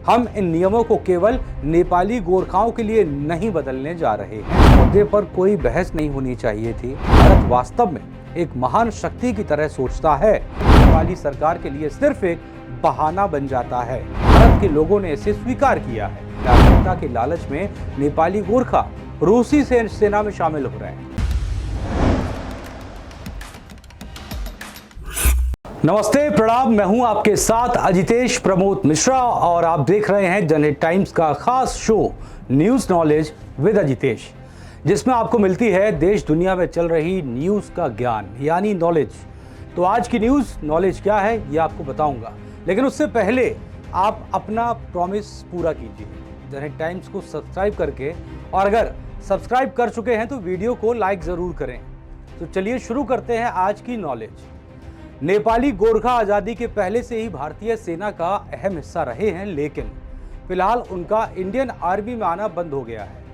हम इन नियमों को केवल नेपाली गोरखाओं के लिए नहीं बदलने जा रहे हैं। मुद्दे पर कोई बहस नहीं होनी चाहिए थी। भारत वास्तव में एक महान शक्ति की तरह सोचता है। नेपाली सरकार के लिए सिर्फ एक बहाना बन जाता है। भारत के लोगों ने इसे स्वीकार किया है। नागरिकता के लालच में नेपाली गोरखा रूसी सेना में शामिल हो रहे हैं। नमस्ते, प्रणाम। मैं हूं आपके साथ अजितेश प्रमोद मिश्रा और आप देख रहे हैं जनहित टाइम्स का खास show news knowledge with Ajitesh, जिसमें आपको मिलती है देश दुनिया में चल रही न्यूज का ज्ञान यानी नॉलेज। तो आज की न्यूज नॉलेज क्या है ये आपको बताऊंगा, लेकिन उससे पहले आप अपना प्रॉमिस पूरा कीजिए जनहित टाइम्स को सब्सक्राइब करके, और अगर सब्सक्राइब कर चुके हैं तो वीडियो को लाइक जरूर करें। तो चलिए शुरू करते हैं आज की नॉलेज। नेपाली गोरखा आज़ादी के पहले से ही भारतीय सेना का अहम हिस्सा रहे हैं, लेकिन फिलहाल उनका इंडियन आर्मी में आना बंद हो गया है।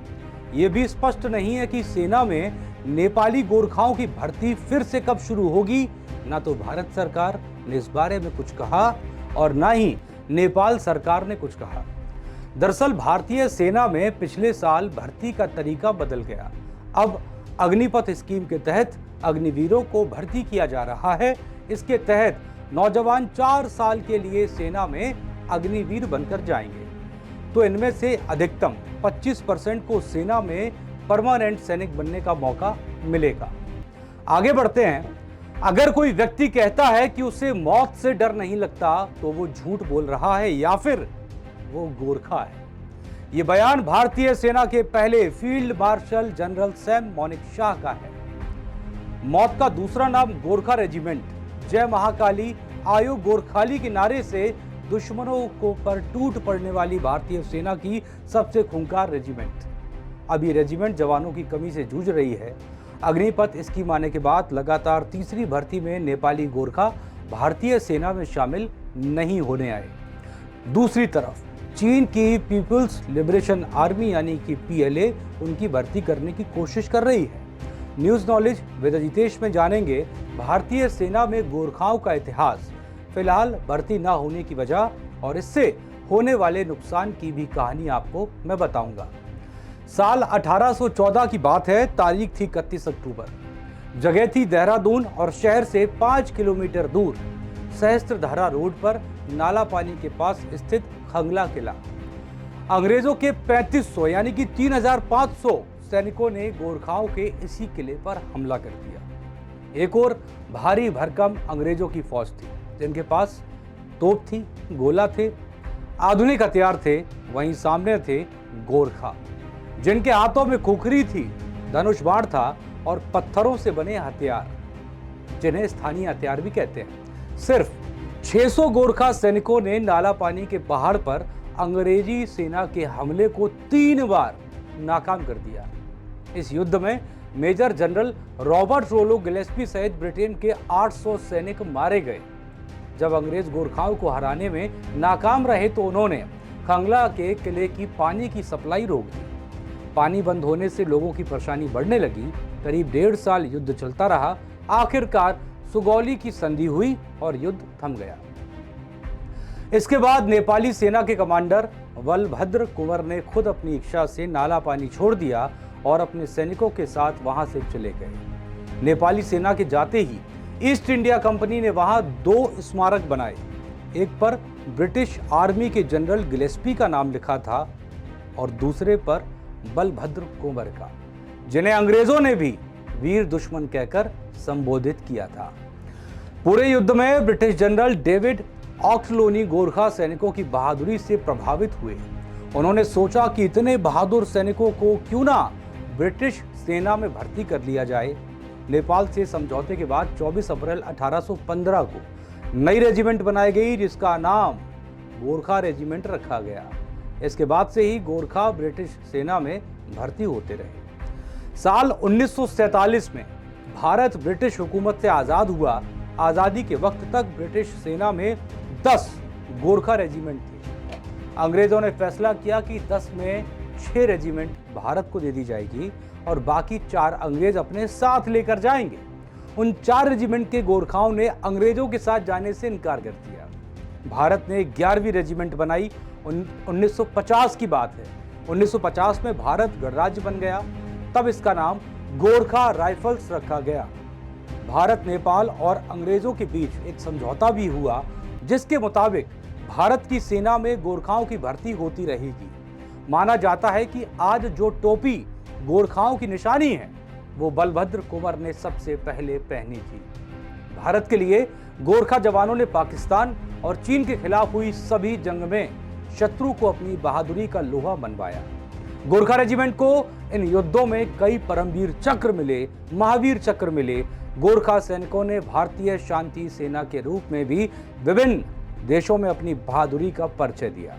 ये भी स्पष्ट नहीं है कि सेना में नेपाली गोरखाओं की भर्ती फिर से कब शुरू होगी। ना तो भारत सरकार ने इस बारे में कुछ कहा और ना ही नेपाल सरकार ने कुछ कहा। दरअसल भारतीय सेना में पिछले साल भर्ती का तरीका बदल गया। अब अग्निपथ स्कीम के तहत अग्निवीरों को भर्ती किया जा रहा है। इसके तहत नौजवान 4 साल के लिए सेना में अग्निवीर बनकर जाएंगे, तो इनमें से अधिकतम 25% को सेना में परमानेंट सैनिक बनने का मौका मिलेगा। आगे बढ़ते हैं। अगर कोई व्यक्ति कहता है कि उसे मौत से डर नहीं लगता तो वो झूठ बोल रहा है या फिर वो गोरखा है। ये बयान भारतीय सेना के पहले field marshal general Sam Manekshaw का है। मौत का दूसरा नाम गोरखा रेजिमेंट, जय महाकाली आयो गोरखाली के नारे से दुश्मनों को पर टूट पड़ने वाली भारतीय सेना की सबसे खूंखार रेजिमेंट। अब ये रेजिमेंट जवानों की कमी से जूझ रही है। अग्निपथ स्कीम आने के बाद लगातार तीसरी भर्ती में नेपाली गोरखा भारतीय सेना में शामिल नहीं होने आए। दूसरी तरफ चीन की पीपुल्स लिबरेशन आर्मी यानी कि PLA उनकी भर्ती करने की कोशिश कर रही है। न्यूज नॉलेज विद अजितेश में जानेंगे भारतीय सेना में गोरखाओं का इतिहास, फिलहाल भर्ती न होने की वजह और इससे होने वाले नुकसान की भी कहानी आपको मैं बताऊंगा। साल 1814 की बात है। तारीख थी 31 अक्टूबर। जगह थी देहरादून और शहर से 5 किलोमीटर दूर सहस्त्रधारा रोड पर नाला पानी के पास स्थित खंगला किला। अंग्रेजों के 3500 यानी कि 3500 सैनिकों ने गोरखाओं के इसी किले पर हमला कर दिया। एक और भारी भरकम अंग्रेजों की फौज थी जिनके पास तोप थी, गोला थे, आधुनिक हथियार थे। वहीं सामने थे गोरखा जिनके हाथों में खुखरी थी, धनुष बाण था और पत्थरों से बने हथियार, जिन्हें स्थानीय हथियार भी कहते हैं। सिर्फ 600 गोरखा सैनिकों ने नाला पानी के पहाड़ पर अंग्रेजी सेना के हमले को 3 बार नाकाम कर दिया। इस युद्ध में मेजर जनरल रॉबर्ट रोलो गिलेस्पी सहित ब्रिटेन के 800 सैनिक मारे गए। जब अंग्रेज गोरखाओं को हराने में नाकाम रहे तो उन्होंने खंगला के किले की पानी की सप्लाई रोक दी। पानी बंद होने से लोगों की परेशानी बढ़ने लगी। करीब 1.5 साल युद्ध चलता रहा। आखिरकार सुगौली की संधि हुई और युद्ध थम गया। इसके बाद नेपाली सेना के कमांडर बलभद्र कुंवर ने खुद अपनी इच्छा से नाला पानी छोड़ दिया और अपने सैनिकों के साथ वहां से चले गए। नेपाली सेना के जाते ही ईस्ट इंडिया कंपनी ने वहां 2 स्मारक बनाए। एक पर ब्रिटिश आर्मी के जनरल गिलेस्पी का नाम लिखा था और दूसरे पर बलभद्र कुंवर का, जिन्हें अंग्रेजों ने भी वीर दुश्मन कहकर संबोधित किया था। पूरे युद्ध में ब्रिटिश जनरल डेविड ऑक्सलोनी गोरखा सैनिकों की बहादुरी से प्रभावित हुए। उन्होंने सोचा कि इतने बहादुर सैनिकों को क्यों ना ब्रिटिश सेना में भर्ती कर लिया जाए। नेपाल से समझौते के बाद 24 अप्रैल 1815 को नई रेजिमेंट बनाई गई जिसका नाम गोरखा रेजिमेंट रखा गया। इसके बाद से ही गोरखा ब्रिटिश सेना में भर्ती होते रहे। साल 1947 में भारत ब्रिटिश हुकूमत से आज़ाद हुआ। आज़ादी के वक्त तक ब्रिटिश सेना में 10 गोरखा रेजिमेंट थे। अंग्रेजों ने फैसला किया कि 10 में 6 रेजिमेंट भारत को दे दी जाएगी और बाकी 4 अंग्रेज अपने साथ लेकर जाएंगे। उन 4 रेजिमेंट के गोरखाओं ने अंग्रेजों के साथ जाने से इनकार कर दिया। भारत ने 11वीं रेजिमेंट बनाई 1950 की बात है। 1950 में भारत गणराज्य बन गया, तब इसका नाम गोरखा राइफल्स रखा गया। भारत नेपाल और अंग्रेजों के बीच एक समझौता भी हुआ, जिसके मुताबिक भारत की सेना में गोरखाओं की भर्ती होती रहेगी। माना जाता है कि आज जो टोपी गोरखाओं की निशानी है, वो बलभद्र कुंवर ने सबसे पहले पहनी थी। भारत के लिए गोरखा जवानों ने पाकिस्तान और चीन के खिलाफ हुई सभी जंग में शत्रु को अपनी बहादुरी का लोहा मनवाया। गोरखा रेजिमेंट को इन युद्धों में कई परमवीर चक्र मिले, महावीर चक्र मिले। गोरखा सैनिकों ने भारतीय शांति सेना के रूप में भी विभिन्न देशों में अपनी बहादुरी का परिचय दिया।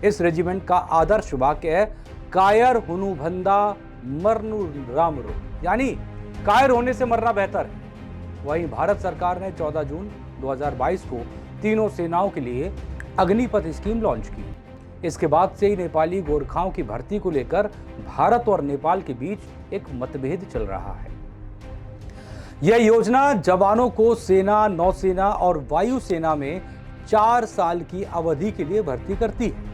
इस रेजिमेंट का आदर्श वाक्य है, कायर हुनु भंदा मरनु रामरो, यानी कायर होने से मरना बेहतर है। वहीं भारत सरकार ने 14 जून 2022 को तीनों सेनाओं के लिए अग्निपथ स्कीम लॉन्च की। इसके बाद से ही नेपाली गोरखाओं की भर्ती को लेकर भारत और नेपाल के बीच एक मतभेद चल रहा है। यह योजना जवानों को सेना, नौसेना और वायुसेना में 4 साल की अवधि के लिए भर्ती करती है।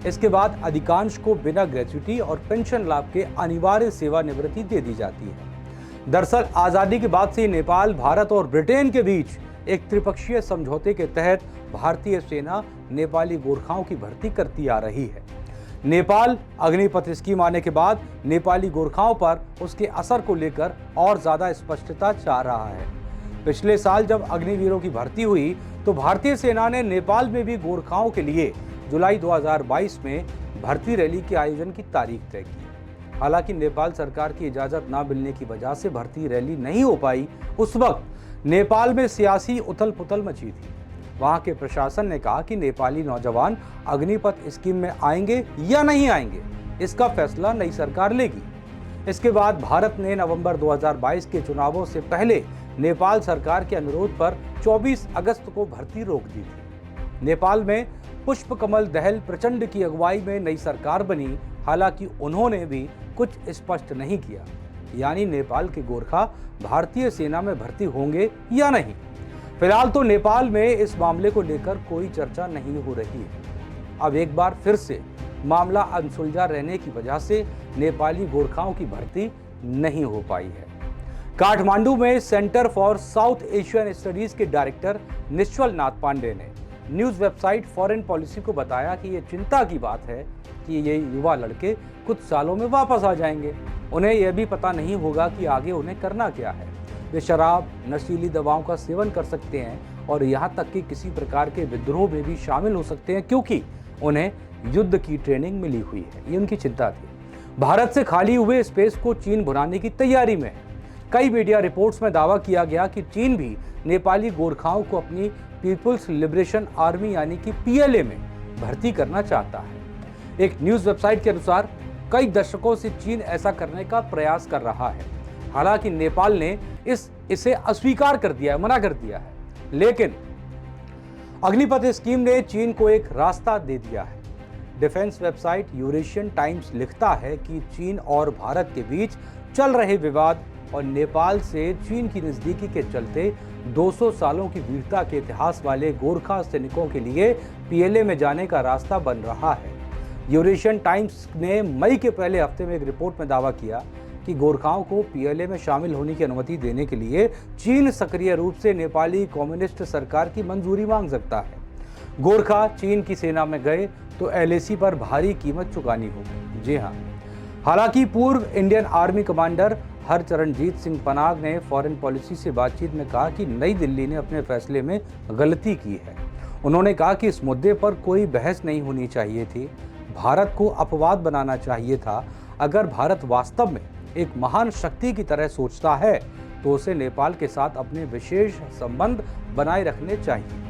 इसके बाद अधिकांश को बिना ग्रेच्युटी और पेंशन लाभ के अनिवार्य सेवानिवृत्ति दे दी जाती है। दरअसल आजादी के बाद से नेपाल, भारत और ब्रिटेन के बीच एक त्रिपक्षीय समझौते के तहत भारतीय सेना नेपाली गोरखाओं की भर्ती करती आ रही है। नेपाल अग्निपथ स्कीम आने के बाद नेपाली गोरखाओं पर उसके असर को लेकर और ज्यादा स्पष्टता चाह रहा है। पिछले साल जब अग्निवीरों की भर्ती हुई तो भारतीय सेना ने नेपाल में भी गोरखाओं के लिए जुलाई 2022 में भर्ती रैली के आयोजन की तारीख तय की। हालांकि नेपाल सरकार की इजाजत न मिलने की वजह से भर्ती रैली नहीं हो पाई। उस वक्त नेपाल में सियासी उथल पुथल मची थी। वहां के प्रशासन ने कहा कि नेपाली नौजवान अग्निपथ स्कीम में आएंगे या नहीं आएंगे, इसका फैसला नई सरकार लेगी। इसके बाद भारत ने नवंबर 2022 के चुनावों से पहले नेपाल सरकार के अनुरोध पर 24 अगस्त को भर्ती रोक दी थी। नेपाल में पुष्पकमल दहल प्रचंड की अगुवाई में नई सरकार बनी। हालांकि उन्होंने भी कुछ स्पष्ट नहीं किया, यानी नेपाल के गोरखा भारतीय सेना में भर्ती होंगे या नहीं। फिलहाल तो नेपाल में इस मामले को लेकर कोई चर्चा नहीं हो रही है। अब एक बार फिर से मामला अनसुलझा रहने की वजह से नेपाली गोरखाओं की भर्ती नहीं हो पाई है। काठमांडू में centre for south Asian studies के डायरेक्टर निश्चल नाथ पांडे ने न्यूज वेबसाइट फॉरेन पॉलिसी को बताया कि ये चिंता की बात है कि ये युवा लड़के कुछ सालों में वापस आ जाएंगे। उन्हें यह भी पता नहीं होगा कि आगे उन्हें करना क्या है। वे शराब, नशीली दवाओं का सेवन कर सकते हैं और यहाँ तक कि किसी प्रकार के विद्रोह में भी शामिल हो सकते हैं, क्योंकि उन्हें युद्ध की ट्रेनिंग मिली हुई है। ये उनकी चिंता थी। भारत से खाली हुए स्पेस को चीन भुनाने की तैयारी में है। कई मीडिया रिपोर्ट्स में दावा किया गया कि चीन भी नेपाली गोरखाओं को अपनी पीपुल्स लिबरेशन आर्मी यानी कि पीएलए में भर्ती करना चाहता है। एक न्यूज वेबसाइट के अनुसार कई दशकों से चीन ऐसा करने का प्रयास कर रहा है। हालांकि नेपाल ने इसे अस्वीकार कर दिया है, मना कर दिया है। लेकिन अग्निपथ स्कीम ने चीन को एक रास्ता दे दिया है। डिफेंस वेबसाइट यूरेशियन टाइम्स लिखता है कि चीन और भारत के बीच चल रहे विवाद और नेपाल से चीन की नजदीकी के चलते 200 सालों की वीरता के इतिहास वाले गोरखा सैनिकों के लिए पीएलए में जाने का रास्ता बन रहा है। यूरेशियन टाइम्स ने मई के पहले हफ्ते में एक रिपोर्ट में दावा किया कि गोरखाओं को पीएलए में शामिल होने की अनुमति देने के लिए चीन सक्रिय रूप से नेपाली कम्युनिस्ट सरकार की मंजूरी मांग सकता है। गोरखा चीन की सेना में गए तो एलएसी पर भारी कीमत चुकानी होगी। जी हाँ, हालांकि पूर्व Indian army commander Harcharanjit Singh Panag ने फॉरेन पॉलिसी से बातचीत में कहा कि नई दिल्ली ने अपने फैसले में गलती की है। उन्होंने कहा कि इस मुद्दे पर कोई बहस नहीं होनी चाहिए थी। भारत को अपवाद बनाना चाहिए था। अगर भारत वास्तव में एक महान शक्ति की तरह सोचता है तो उसे नेपाल के साथ अपने विशेष संबंध बनाए रखने चाहिए।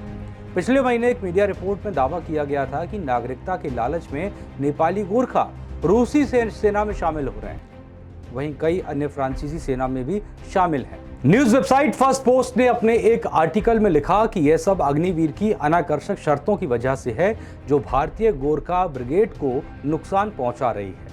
पिछले महीने एक मीडिया रिपोर्ट में दावा किया गया था कि नागरिकता के लालच में नेपाली गोरखा रूसी सेना में शामिल हो रहे हैं। वहीं कई अन्य फ्रांसीसी सेना में भी शामिल हैं। न्यूज वेबसाइट फर्स्ट पोस्ट ने अपने एक आर्टिकल में लिखा कि यह सब अग्निवीर की अनाकर्षक शर्तों की वजह से है जो भारतीय गोरखा ब्रिगेड को नुकसान पहुंचा रही है।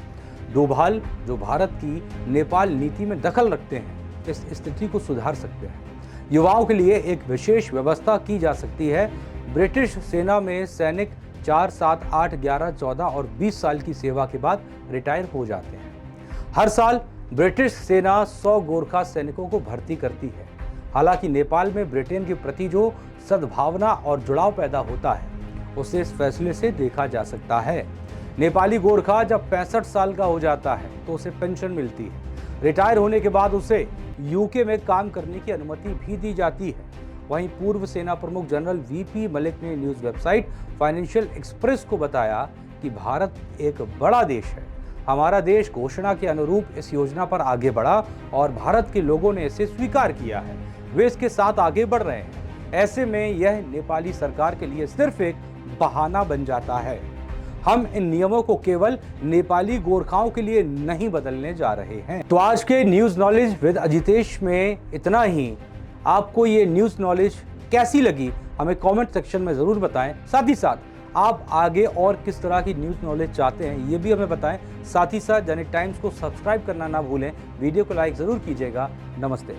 डोभाल, जो भारत की नेपाल नीति में दखल रखते हैं, इस स्थिति को सुधार सकते हैं। युवाओं के लिए एक विशेष व्यवस्था की जा सकती है। ब्रिटिश सेना में सैनिक 4, 7, 8, 11, 14 और 20 साल की सेवा के बाद रिटायर हो जाते हैं। हर साल ब्रिटिश सेना 100 गोरखा सैनिकों को भर्ती करती है। हालांकि नेपाल में ब्रिटेन के प्रति जो सद्भावना और जुड़ाव पैदा होता है उसे इस फैसले से देखा जा सकता है। नेपाली गोरखा जब 65 साल का हो जाता है तो उसे पेंशन मिलती है। रिटायर होने के बाद उसे यूके में काम करने की अनुमति भी दी जाती है। वहीं पूर्व सेना प्रमुख जनरल वीपी मलिक ने न्यूज वेबसाइट फाइनेंशियल एक्सप्रेस को बताया कि भारत एक बड़ा देश है। हमारा देश घोषणा के अनुरूप इस योजना पर आगे बढ़ा और भारत के लोगों ने इसे स्वीकार किया है। वे इसके साथ आगे बढ़ रहे हैं। ऐसे में यह नेपाली सरकार के लिए सिर्फ एक बहाना बन जाता है। हम इन नियमों को केवल नेपाली गोरखाओं के लिए नहीं बदलने जा रहे हैं। तो आज के न्यूज नॉलेज विद अजितेश में इतना ही। आपको ये न्यूज नॉलेज कैसी लगी हमें कमेंट सेक्शन में जरूर बताएं। साथ ही साथ आप आगे और किस तरह की न्यूज नॉलेज चाहते हैं ये भी हमें बताएं। साथ ही साथ दैनिक टाइम्स को सब्सक्राइब करना ना भूलें। वीडियो को लाइक जरूर कीजिएगा। नमस्ते।